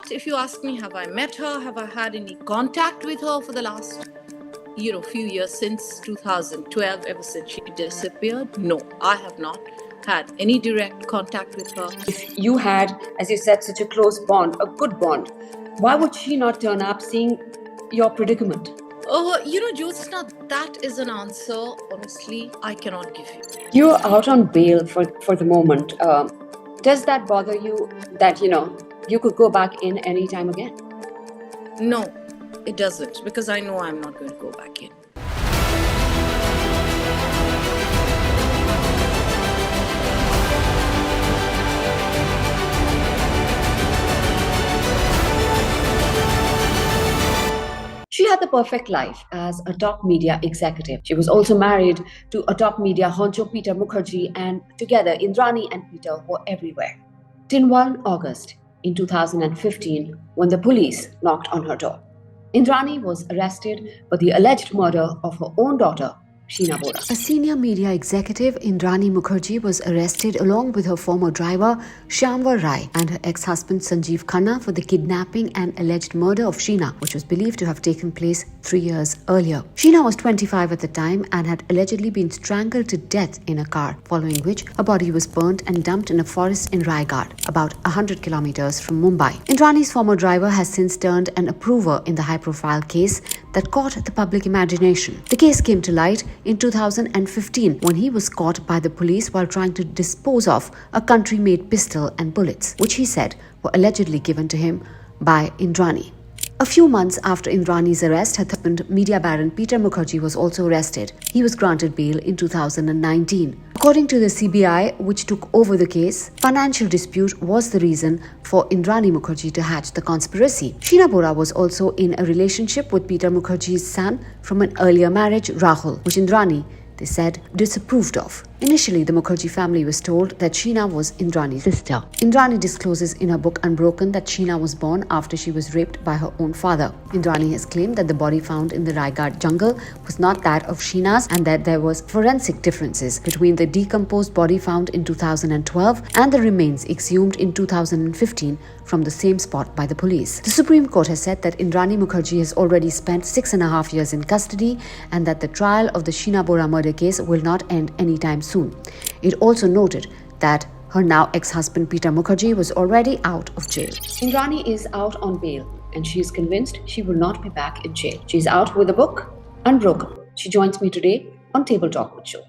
But if you ask me, have I met her? Have I had any contact with her for the last, few years since 2012, ever since she disappeared? No, I have not had any direct contact with her. If you had, as you said, such a close bond, a good bond, why would she not turn up seeing your predicament? Jyotsna, that is an answer, honestly, I cannot give you. You're out on bail for the moment. Does that bother you that, you could go back in any time again? No, it doesn't, because I know I'm not going to go back in. She had the perfect life as a top media executive. She was also married to a top media honcho, Peter Mukherjea, and together Indrani and Peter were everywhere. Till one August in 2015, when the police knocked on her door. Indrani was arrested for the alleged murder of her own daughter, Sheena Bora. A senior media executive, Indrani Mukerjea, was arrested along with her former driver, Shyamvar Rai, and her ex-husband Sanjeev Khanna for the kidnapping and alleged murder of Sheena, which was believed to have taken place 3 years earlier. Sheena was 25 at the time and had allegedly been strangled to death in a car, following which her body was burnt and dumped in a forest in Raigad, about 100 kilometers from Mumbai. Indrani's former driver has since turned an approver in the high-profile case that caught the public imagination. The case came to light in 2015 when he was caught by the police while trying to dispose of a country-made pistol and bullets, which he said were allegedly given to him by Indrani. A few months after Indrani's arrest, her husband, media baron Peter Mukherjea, was also arrested. He was granted bail in 2019. According to the CBI, which took over the case, financial dispute was the reason for Indrani Mukerjea to hatch the conspiracy. Sheena Bora was also in a relationship with Peter Mukherjea's son from an earlier marriage, Rahul, which Indrani, they said, disapproved of. Initially, the Mukherjea family was told that Sheena was Indrani's sister. Indrani discloses in her book Unbroken that Sheena was born after she was raped by her own father. Indrani has claimed that the body found in the Raigad jungle was not that of Sheena's and that there was forensic differences between the decomposed body found in 2012 and the remains exhumed in 2015 from the same spot by the police. The Supreme Court has said that Indrani Mukerjea has already spent 6.5 years in custody and that the trial of the Sheena Bora murder case will not end anytime soon. It also noted that her now ex-husband Peter Mukherjea was already out of jail. Indrani is out on bail and she is convinced she will not be back in jail. She is out with a book, Unbroken. She joins me today on Table Talk with Show.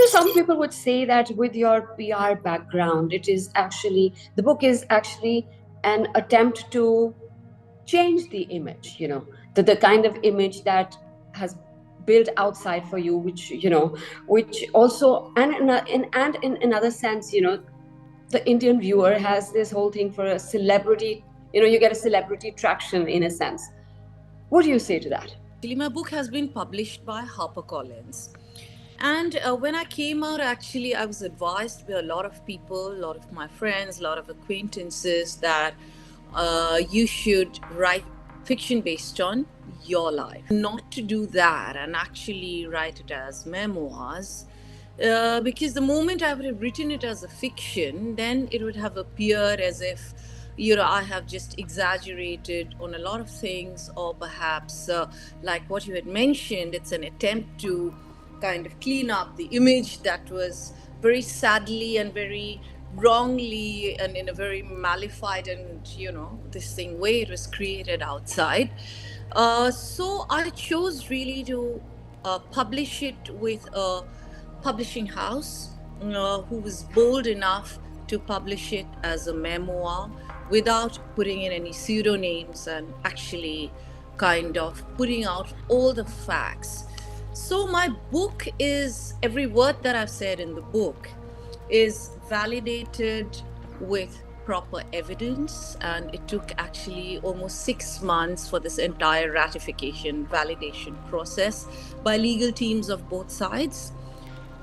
Some people would say that with your PR background, the book is actually an attempt to change the image, the kind of image that has built outside for you, which also, and in another sense, the Indian viewer has this whole thing for a celebrity, you get a celebrity traction in a sense. What do you say to that? My book has been published by HarperCollins. And when I came out, actually, I was advised by a lot of people, a lot of my friends, a lot of acquaintances that you should write fiction based on your life. Not to do that and actually write it as memoirs. Because the moment I would have written it as a fiction, then it would have appeared as if I have just exaggerated on a lot of things, or perhaps like what you had mentioned, it's an attempt to kind of clean up the image that was very sadly and very wrongly and in a very malified and this thing way it was created outside. So I chose really to publish it with a publishing house who was bold enough to publish it as a memoir without putting in any pseudonyms and actually kind of putting out all the facts. So my book is, every word that I've said in the book is validated with proper evidence, and it took actually almost 6 months for this entire ratification validation process by legal teams of both sides.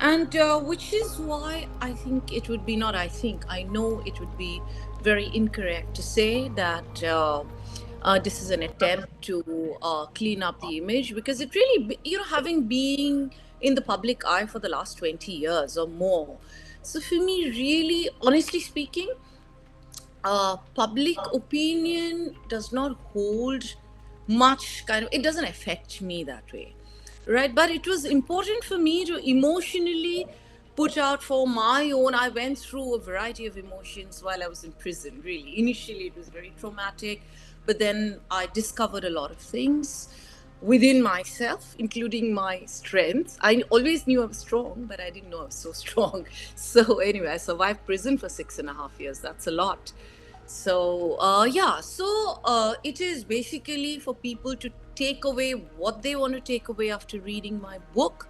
And which is why I think it would be I know it would be very incorrect to say that this is an attempt to clean up the image, because it really, having been in the public eye for the last 20 years or more. So for me, really, honestly speaking, public opinion does not hold much kind of, it doesn't affect me that way, right? But it was important for me to emotionally put out for my own. I went through a variety of emotions while I was in prison, really. Initially it was very traumatic, but then I discovered a lot of things within myself, including my strengths. I always knew I was strong, but I didn't know I was so strong. So anyway, I survived prison for 6.5 years. That's a lot. So yeah, so it is basically for people to take away what they want to take away after reading my book,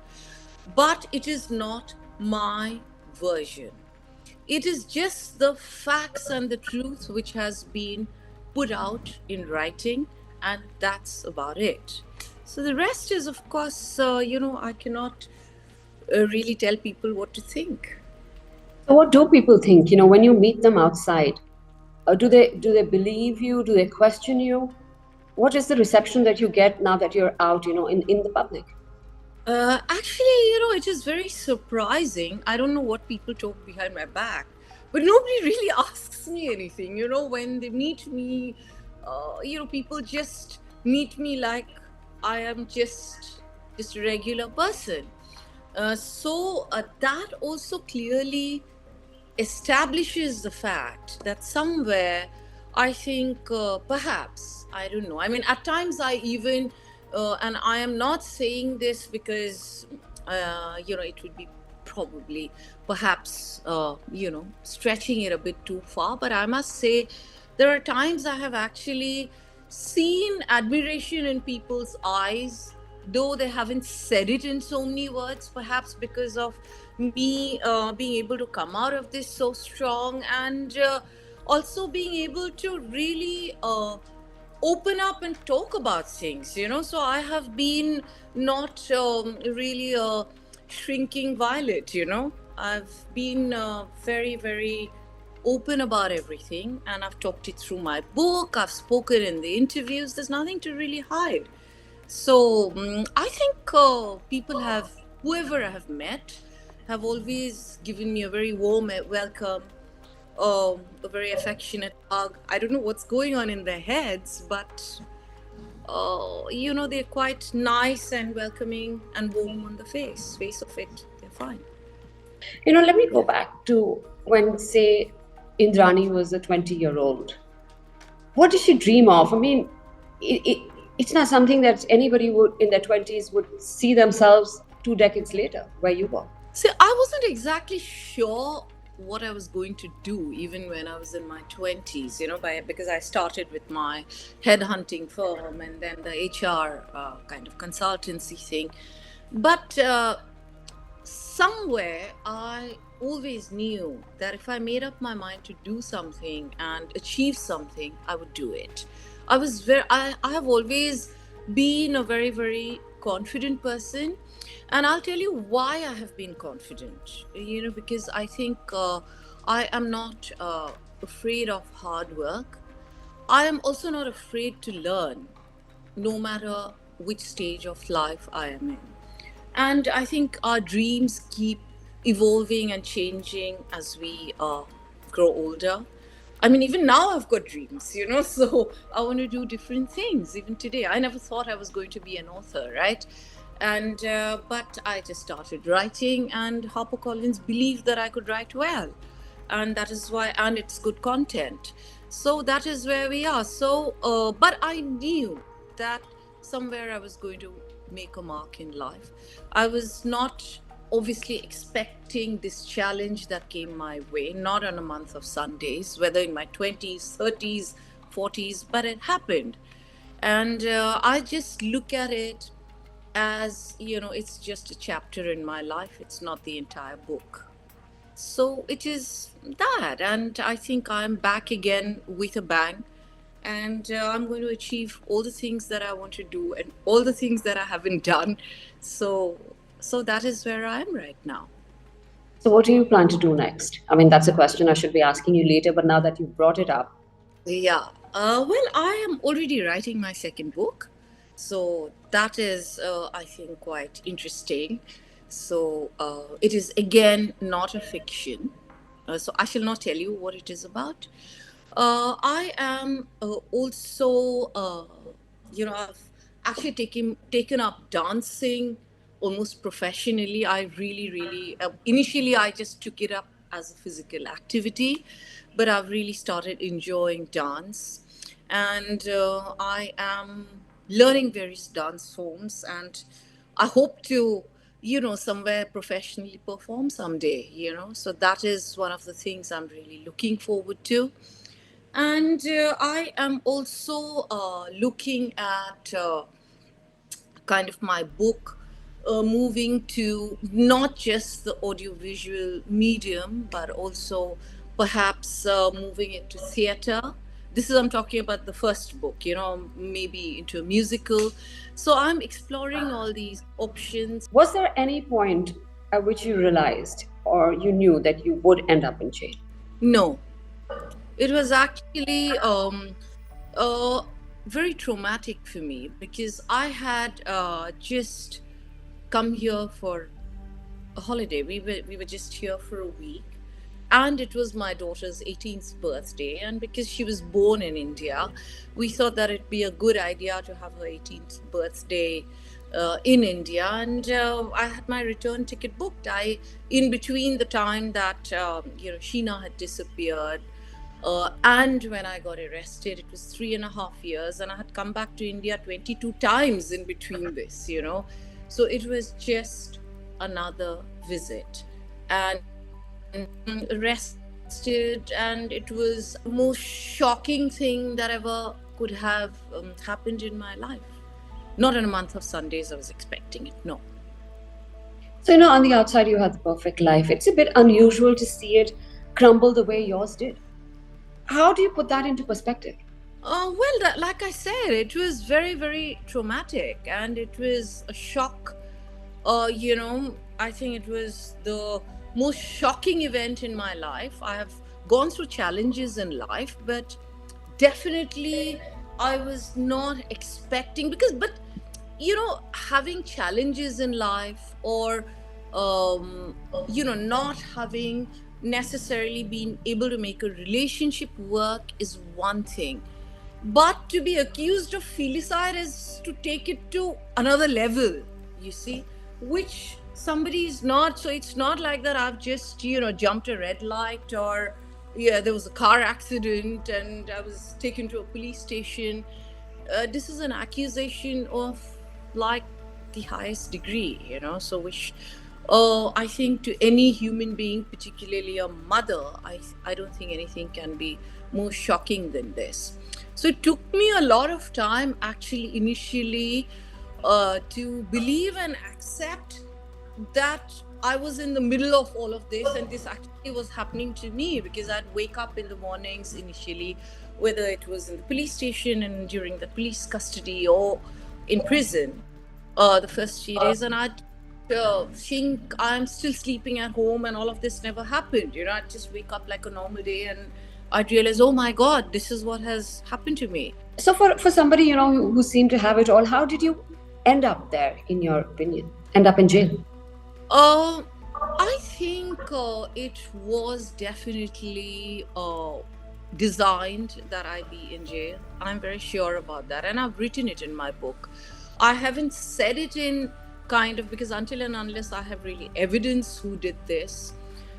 but it is not my version. It is just the facts and the truth which has been put out in writing, and that's about it. So the rest is, of course, I cannot really tell people what to think. So what do people think? When you meet them outside, do they believe you? Do they question you? What is the reception that you get now that you're out, in the public? Actually, it is very surprising. I don't know what people talk behind my back, but nobody really asks me anything. When they meet me, people just meet me like I am just a regular person. So that also clearly establishes the fact that somewhere I think perhaps, I don't know. I mean, at times I even, and I am not saying this because, it would be probably perhaps, stretching it a bit too far, but I must say there are times I have actually seen admiration in people's eyes, though they haven't said it in so many words, perhaps because of me being able to come out of this so strong, and also being able to really open up and talk about things. So I have been not really a shrinking violet. I've been very, very open about everything, and I've talked it through my book. I've spoken in the interviews. There's nothing to really hide. So I think people have, whoever I have met, have always given me a very warm welcome, a very affectionate hug. I don't know what's going on in their heads, but they're quite nice and welcoming and warm on the face of it. They're fine. Let me go back to when, say, Indrani was a 20-year-old. What did she dream of? I mean, it's not something that anybody would in their 20s would see themselves 2 decades later, where you were. See, I wasn't exactly sure what I was going to do even when I was in my 20s, because I started with my headhunting firm and then the HR kind of consultancy thing. But somewhere I always knew that if I made up my mind to do something and achieve something, I would do it. I have always been a very, very confident person. And I'll tell you why I have been confident, because I think I am not afraid of hard work. I am also not afraid to learn, no matter which stage of life I am in. And I think our dreams keep evolving and changing as we grow older. I mean, even now I've got dreams, so I want to do different things. Even today, I never thought I was going to be an author, right? And but I just started writing, and HarperCollins believed that I could write well, and that is why, and it's good content. So that is where we are. So, but I knew that somewhere I was going to make a mark in life. I was not obviously expecting this challenge that came my way, not on a month of Sundays, whether in my 20s, 30s, 40s, but it happened. And I just look at it as, it's just a chapter in my life, it's not the entire book. So it is that, and I think I'm back again with a bang, and I'm going to achieve all the things that I want to do and all the things that I haven't done. So that is where I am right now. So, what do you plan to do next? I mean, that's a question I should be asking you later, but now that you've brought it up. Yeah. Well, I am already writing my second book. So that is, I think, quite interesting. So it is, again, not a fiction. So I shall not tell you what it is about. I am also, I've actually taken up dancing almost professionally. I really, really initially I just took it up as a physical activity, but I've really started enjoying dance, and I am learning various dance forms, and I hope to, somewhere professionally perform someday. So that is one of the things I'm really looking forward to. And I am also looking at kind of my book moving to not just the audiovisual medium, but also perhaps moving it to theater. This is, I'm talking about the first book, maybe into a musical. So I'm exploring all these options. Was there any point at which you realized or you knew that you would end up in jail? No, it was actually uh, very traumatic for me because I had just come here for a holiday. We were just here for a week, and it was my daughter's 18th birthday. And because she was born in India, we thought that it'd be a good idea to have her 18th birthday in India. And I had my return ticket booked. In between the time that Sheena had disappeared. And when I got arrested, it was 3.5 years, and I had come back to India 22 times in between this, So it was just another visit. And arrested, and it was the most shocking thing that ever could have happened in my life. Not in a month of Sundays, I was expecting it, no. So, on the outside, you had the perfect life. It's a bit unusual to see it crumble the way yours did. How do you put that into perspective? Like I said, it was very, very traumatic, and it was a shock. I think it was the most shocking event in my life. I have gone through challenges in life, but definitely I was not expecting, but having challenges in life, or not having necessarily been able to make a relationship work is one thing, but to be accused of filicide is to take it to another level, you see, which somebody is not. So it's not like that I've just jumped a red light, or there was a car accident and I was taken to a police station. This is an accusation of, like, the highest degree, so which I think to any human being, particularly a mother, I don't think anything can be more shocking than this. So it took me a lot of time, actually, initially, to believe and accept that I was in the middle of all of this, and this actually was happening to me, because I'd wake up in the mornings initially, whether it was in the police station and during the police custody or in prison, the first 3 days, and I'd think I'm still sleeping at home and all of this never happened. I'd just wake up like a normal day, and I'd realize, oh my God, this is what has happened to me. So, for somebody who seemed to have it all, how did you end up there, in your opinion? End up in jail? I think it was definitely designed that I be in jail. I'm very sure about that, and I've written it in my book. I haven't said it in kind of, because until and unless I have really evidence who did this,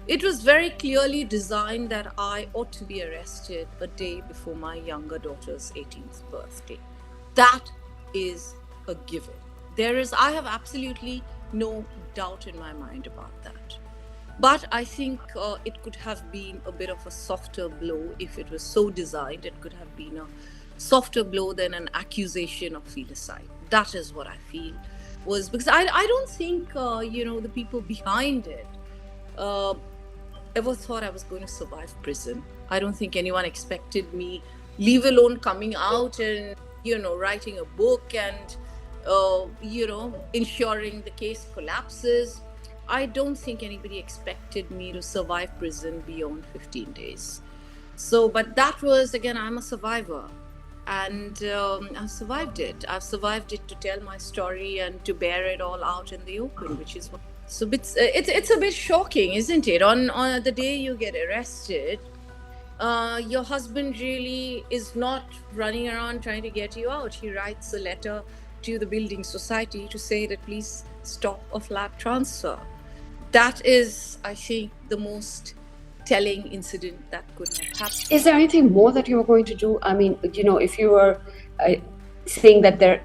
it was very clearly designed that I ought to be arrested a day before my younger daughter's 18th birthday. That is a given. I have absolutely no doubt in my mind about that. But I think it could have been a bit of a softer blow. If it was so designed, it could have been a softer blow than an accusation of filicide. That is what I feel was, because I don't think, the people behind it ever thought I was going to survive prison. I don't think anyone expected me, leave alone coming out and, writing a book and, ensuring the case collapses. I don't think anybody expected me to survive prison beyond 15 days. So, but that was, again, I'm a survivor. And I've survived it. I've survived it to tell my story and to bear it all out in the open, which is what. So it's a bit shocking, isn't it? On the day you get arrested, Your husband really is not running around trying to get you out. He writes a letter to the building society to say that please stop a flat transfer. That is, I think, the most telling incident that could have happened. Is there anything more that you were going to do? I mean, if you were uh, saying that there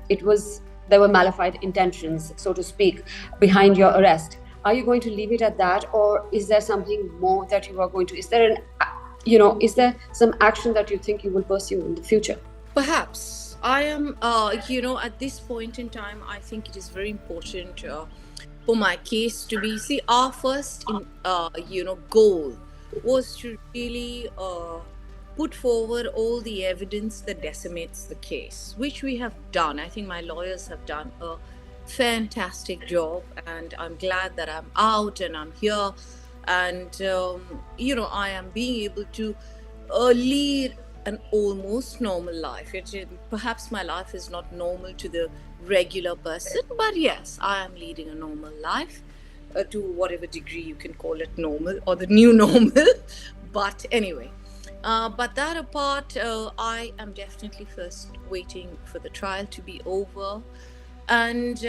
were malified intentions, so to speak, behind your arrest, are you going to leave it at that, or is there something more that you are going to? Is there some action that you think you will pursue in the future? Perhaps I am, at this point in time, I think it is very important for my case to be. See, our first, goal was to really put forward all the evidence that decimates the case, which we have done. I think my lawyers have done a fantastic job, and I'm glad that I'm out and I'm here, and I am being able to lead an almost normal life. Perhaps my life is not normal to the regular person, but yes, I am leading a normal life, to whatever degree you can call it normal or the new normal. But anyway, but that apart, I am definitely first waiting for the trial to be over. And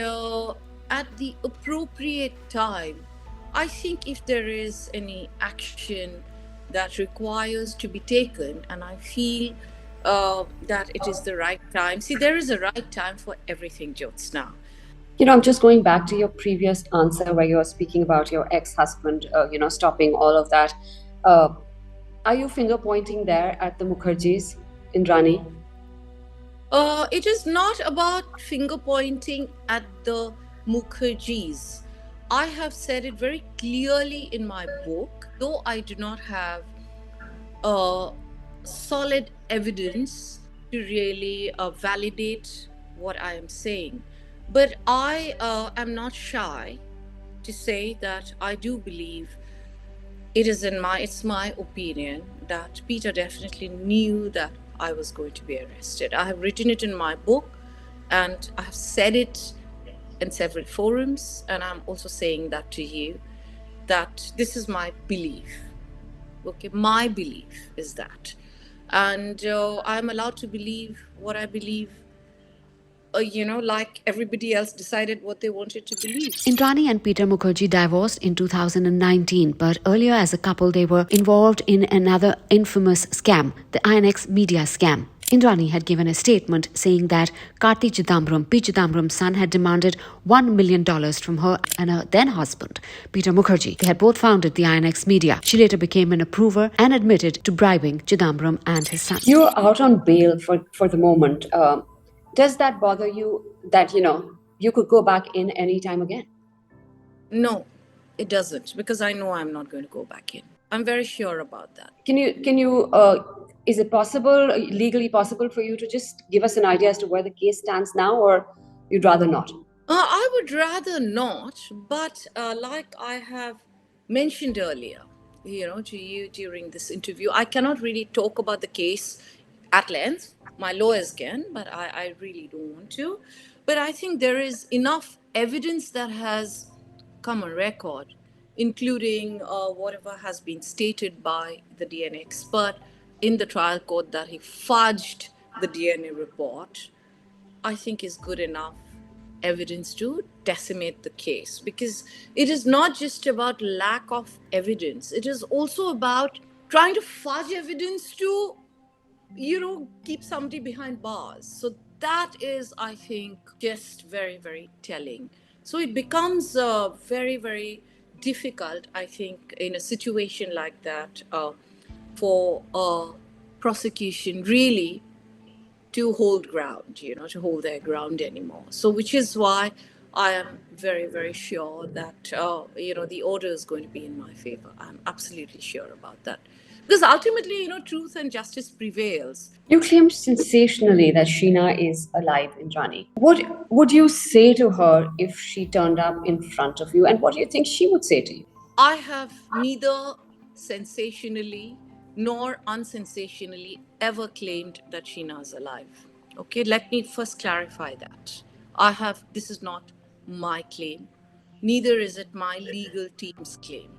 at the appropriate time, I think if there is any action that requires to be taken, and I feel that it is the right time. See, there is a right time for everything, Jyotsna. I'm just going back to your previous answer where you were speaking about your ex-husband, stopping all of that. Uh, are you finger pointing there at the Mukherjees, Indrani? It is not about finger pointing at the Mukherjees. I have said it very clearly in my book, though I do not have uh, solid evidence to really validate what I am saying. But I am not shy to say that I do believe it's my opinion that Peter definitely knew that I was going to be arrested. I have written it in my book, and I have said it in several forums, and I'm also saying that to you, that this is my belief. Okay, my belief is that, and I'm allowed to believe what I believe, like everybody else decided what they wanted to believe. Indrani and Peter Mukherjee divorced in 2019, but earlier as a couple they were involved in another infamous scam, the INX media scam. Indrani had given a statement saying that Karti Chidambaram, P. Chidambaram's son, had demanded $1 million from her and her then husband, Peter Mukherjee. They had both founded the INX Media. She later became an approver and admitted to bribing Chidambaram and his son. You're out on bail for the moment. Does that bother you that, you could go back in any time again? No, it doesn't, because I know I'm not going to go back in. I'm very sure about that. Is it possible, legally possible for you to just give us an idea as to where the case stands now, or you'd rather not? I would rather not, but like I have mentioned earlier, to you during this interview, I cannot really talk about the case at length. My lawyers can, but I really don't want to. But I think there is enough evidence that has come on record, including whatever has been stated by the DNA expert in the trial court that he fudged the DNA report, I think is good enough evidence to decimate the case, because it is not just about lack of evidence, it is also about trying to fudge evidence to keep somebody behind bars. So that is, I think, just very, very telling. So it becomes very, very difficult, I think, in a situation like that, for prosecution really to hold ground, to hold their ground anymore. So, which is why I am very, very sure that, the order is going to be in my favor. I'm absolutely sure about that. Because ultimately, truth and justice prevails. You claimed sensationally that Sheena is alive in Rani. What would you say to her if she turned up in front of you, and what do you think she would say to you? I have neither sensationally nor unsensationally ever claimed that Sheena is alive. Okay, let me first clarify that. This is not my claim, neither is it my legal team's claim.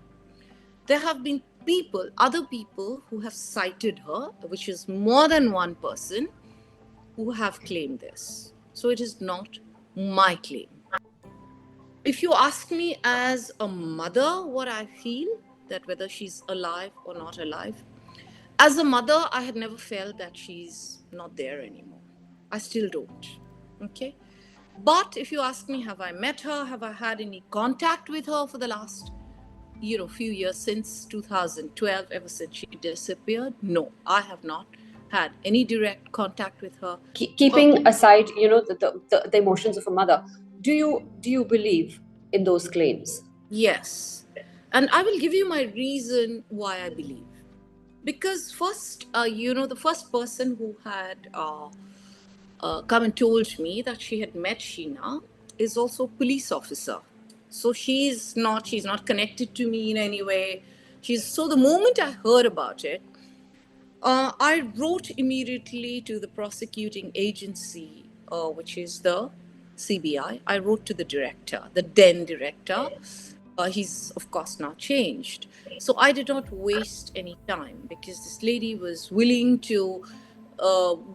There have been people, other people who have cited her, which is more than one person who have claimed this. So it is not my claim. If you ask me as a mother what I feel, that whether she's alive or not alive, as a mother, I had never felt that she's not there anymore. I still don't. Okay. But if you ask me, have I met her? Have I had any contact with her for the last, few years since 2012, ever since she disappeared? No, I have not had any direct contact with her. But Keeping aside, the emotions of a mother, do you believe in those claims? yes, and I will give you my reason why I believe. Because first, the first person who had come and told me that she had met Sheena is also a police officer. So she's not connected to me in any way. So the moment I heard about it, I wrote immediately to the prosecuting agency, which is the CBI. I wrote to the director, the then director. He's, of course, now changed. So I did not waste any time because this lady was willing to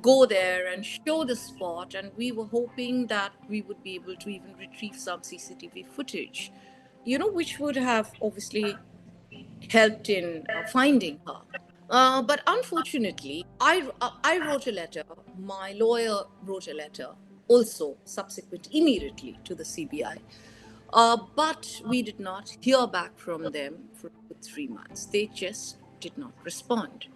go there and show the spot, and we were hoping that we would be able to even retrieve some CCTV footage, which would have obviously helped in finding her. But unfortunately, I wrote a letter. My lawyer wrote a letter, also subsequent immediately to the CBI. But we did not hear back from them for 3 months. They just did not respond.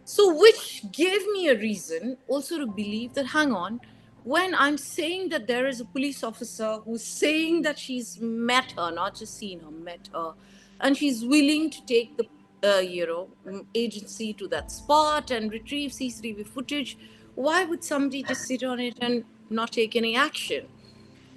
So, which gave me a reason also to believe that, hang on, when I'm saying that there is a police officer who's saying that she's met her, not just seen her, met her, and she's willing to take the agency to that spot and retrieve CCTV footage, why would somebody just sit on it and not take any action?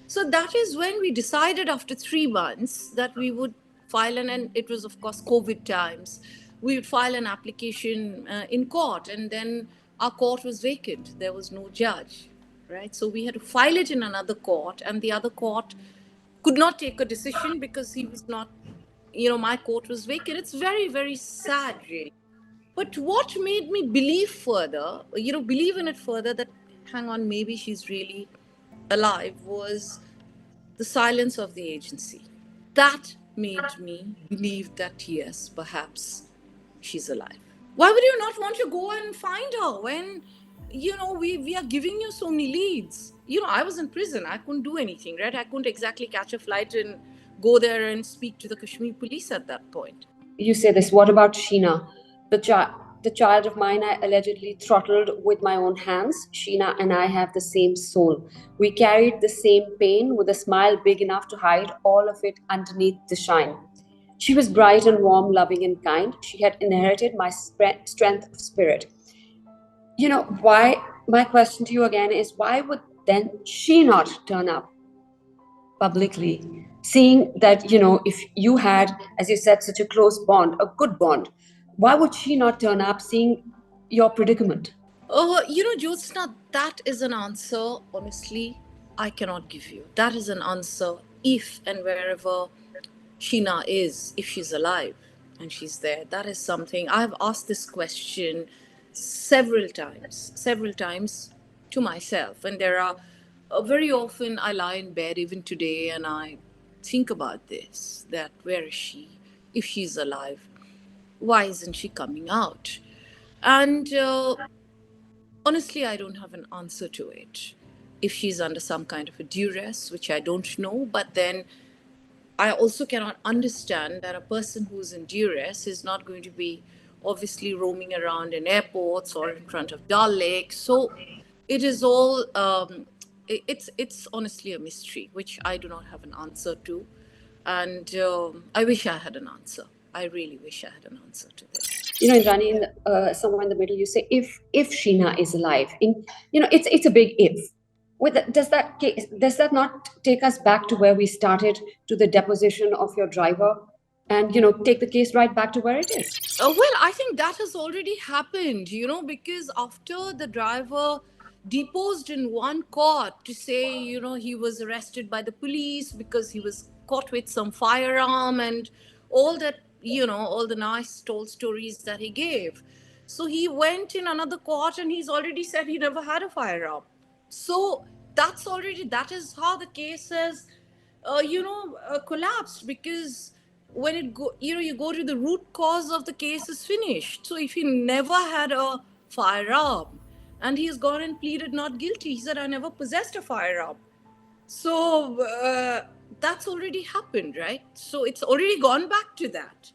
So that is when we decided after 3 months that we would file and it was, of course, COVID times. We would file an application in court, and then our court was vacant. There was no judge, right? So we had to file it in another court, and the other court could not take a decision because he was not, my court was vacant. It's very, very sad, really. But what made me believe further, believe in it further that, hang on, maybe she's really alive was the silence of the agency. That made me believe that, yes, perhaps she's alive. Why would you not want to go and find her when, we are giving you so many leads? I was in prison. I couldn't do anything, right? I couldn't exactly catch a flight and go there and speak to the Kashmir police at that point. You say this. What about Sheena, the child of mine I allegedly throttled with my own hands? Sheena and I have the same soul. We carried the same pain with a smile big enough to hide all of it underneath the shine. She was bright and warm, loving and kind. She had inherited my strength of spirit. Why? My question to you again is, why would then she not turn up publicly, seeing that, if you had, as you said, such a close bond, a good bond, why would she not turn up, seeing your predicament? Jyotsna, that is an answer, honestly, I cannot give you. That is an answer if and wherever Sheena is, if she's alive and she's there. That is something I've asked this question several times to myself. And there are very often I lie in bed, even today, and I think about this, that where is she? If she's alive, why isn't she coming out? And honestly, I don't have an answer to it. If she's under some kind of a duress, which I don't know, but then I also cannot understand that a person who's in duress is not going to be obviously roaming around in airports or in front of Dal Lake. So it is all, it's honestly a mystery, which I do not have an answer to. And I wish I had an answer. I really wish I had an answer to this. Indrani, somewhere in the middle, you say if Sheena is alive. It's a big if. Does that not take us back to where we started, to the deposition of your driver, and take the case right back to where it is? Well, I think that has already happened, because after the driver deposed in one court to say, he was arrested by the police because he was caught with some firearm and all that all the nice told stories that he gave. So he went in another court and he's already said he never had a firearm. So that is how the case has collapsed, because when it go you go to the root cause of the case is finished. So if he never had a firearm and he's gone and pleaded not guilty, he said I never possessed a firearm. So that's already happened, right? So it's already gone back to that.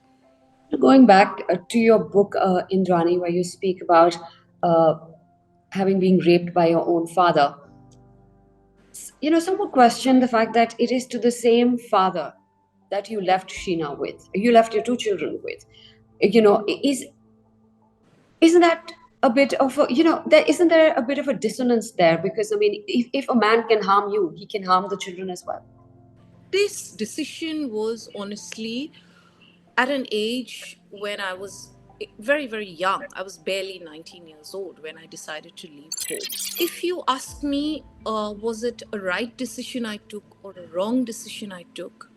Going back to your book, Indrani, where you speak about uh, having been raped by your own father, some would question the fact that it is to the same father that you left Sheena with, you left your two children with. Isn't that a bit of a, there isn't there a bit of a dissonance there? Because I mean, if a man can harm you, he can harm the children as well. This decision was honestly at an age when I was very, very young. I was barely 19 years old when I decided to leave home. If you ask me, was it a right decision I took or a wrong decision I took?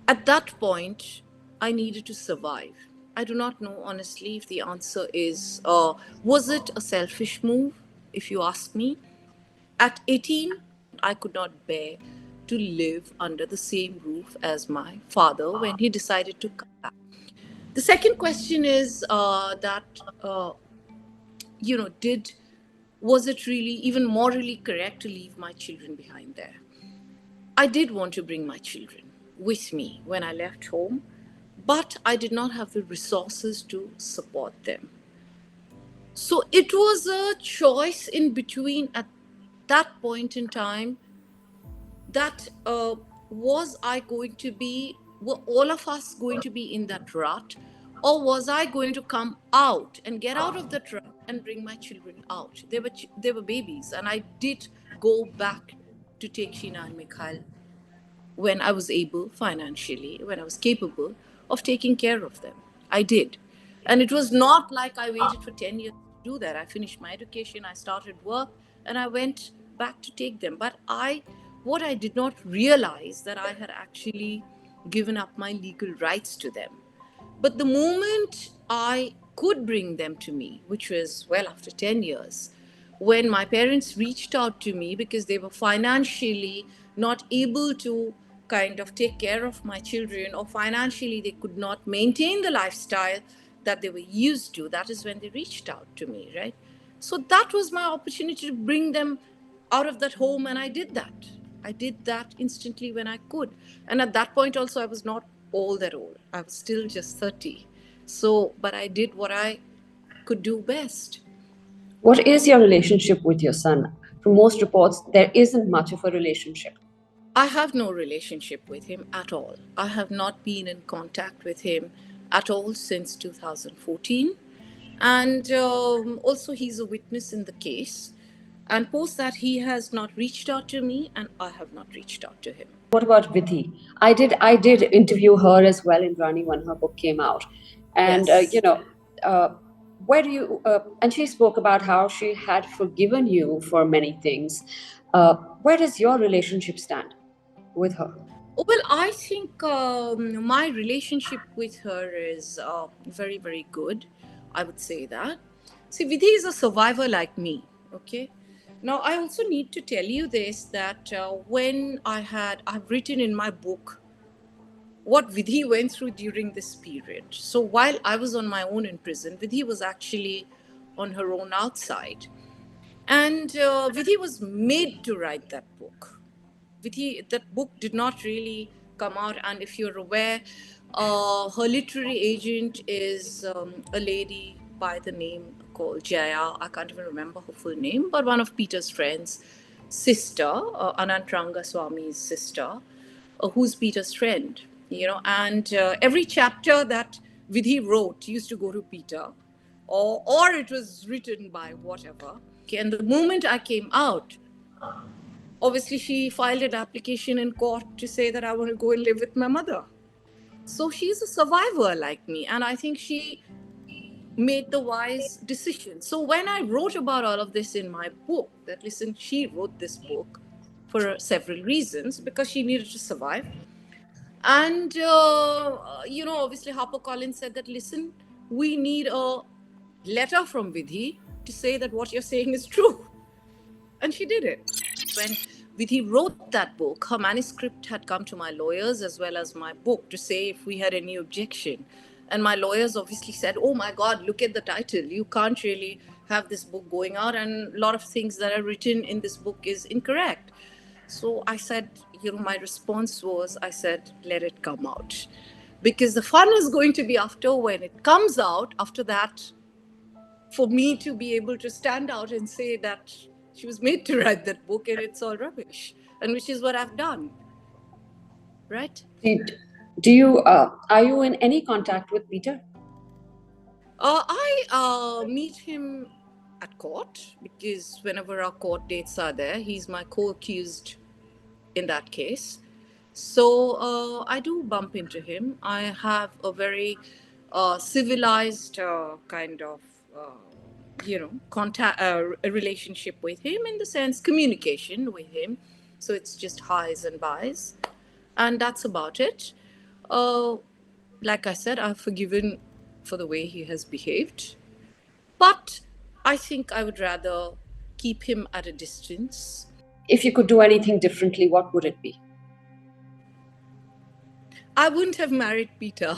At that point, I needed to survive. I do not know, honestly, if the answer is was it a selfish move, if you ask me. At 18, I could not bear to live under the same roof as my father when he decided to come back. The second question is did was it really even morally correct to leave my children behind there? I did want to bring my children with me when I left home, but I did not have the resources to support them. So it was a choice in between at that point in time, that was I going to be, were all of us going to be in that rut, or was I going to come out and get out of that rut and bring my children out? They were babies, and I did go back to take Sheena and Mikhail when I was able financially, when I was capable of taking care of them. I did. And it was not like I waited for 10 years to do that. I finished my education, I started work, and I went back to take them. But what I did not realize that I had actually given up my legal rights to them. But the moment I could bring them to me, which was well after 10 years, when my parents reached out to me because they were financially not able to kind of take care of my children, or financially they could not maintain the lifestyle that they were used to, that is when they reached out to me, right? So that was my opportunity to bring them out of that home, and I did that. I did that instantly when I could. And at that point also, I was not all that old. I was still just 30. So, but I did what I could do best. What is your relationship with your son? From most reports, there isn't much of a relationship. I have no relationship with him at all. I have not been in contact with him at all since 2014. And also, he's a witness in the case. And post that, he has not reached out to me, and I have not reached out to him. What about Vidhi? I did interview her as well in Rani when her book came out, and Yes. uh, where do you? And she spoke about how she had forgiven you for many things. Where does your relationship stand with her? Well, I think my relationship with her is very, very good. I would say that. See, Vidhi is a survivor like me, okay? Now, I also need to tell you this, that I've written in my book what Vidhi went through during this period. So while I was on my own in prison, Vidhi was actually on her own outside. And Vidhi was made to write that book. Vidhi, that book did not really come out. And if you're aware, her literary agent is a lady by the name called Jaya. I can't even remember her full name, but one of Peter's friends, sister, Anantranga Swami's sister, who's Peter's friend. And every chapter that Vidhi wrote used to go to Peter, or it was written by whatever. Okay, and the moment I came out, obviously she filed an application in court to say that I want to go and live with my mother. So she's a survivor like me, and I think she made the wise decision. So when I wrote about all of this in my book, that listen, she wrote this book for several reasons, because she needed to survive. And, obviously HarperCollins said that, listen, we need a letter from Vidhi to say that what you're saying is true. And she did it. When Vidhi wrote that book, her manuscript had come to my lawyers as well as my book to say if we had any objection. And my lawyers obviously said, oh my God, look at the title. You can't really have this book going out, and a lot of things that are written in this book is incorrect. So I said, my response was, I said, let it come out. Because the fun is going to be after when it comes out, after that, for me to be able to stand out and say that she was made to write that book and it's all rubbish, and which is what I've done, right? Do you are you in any contact with Peter? I meet him at court because whenever our court dates are there, he's my co-accused in that case. So I do bump into him. I have a very civilized kind of, contact, a relationship with him, in the sense communication with him. So it's just highs and buys, and that's about it. Uh, like I said, I've forgiven for the way he has behaved, but I think I would rather keep him at a distance. If you could do anything differently, what would it be? I wouldn't have married Peter.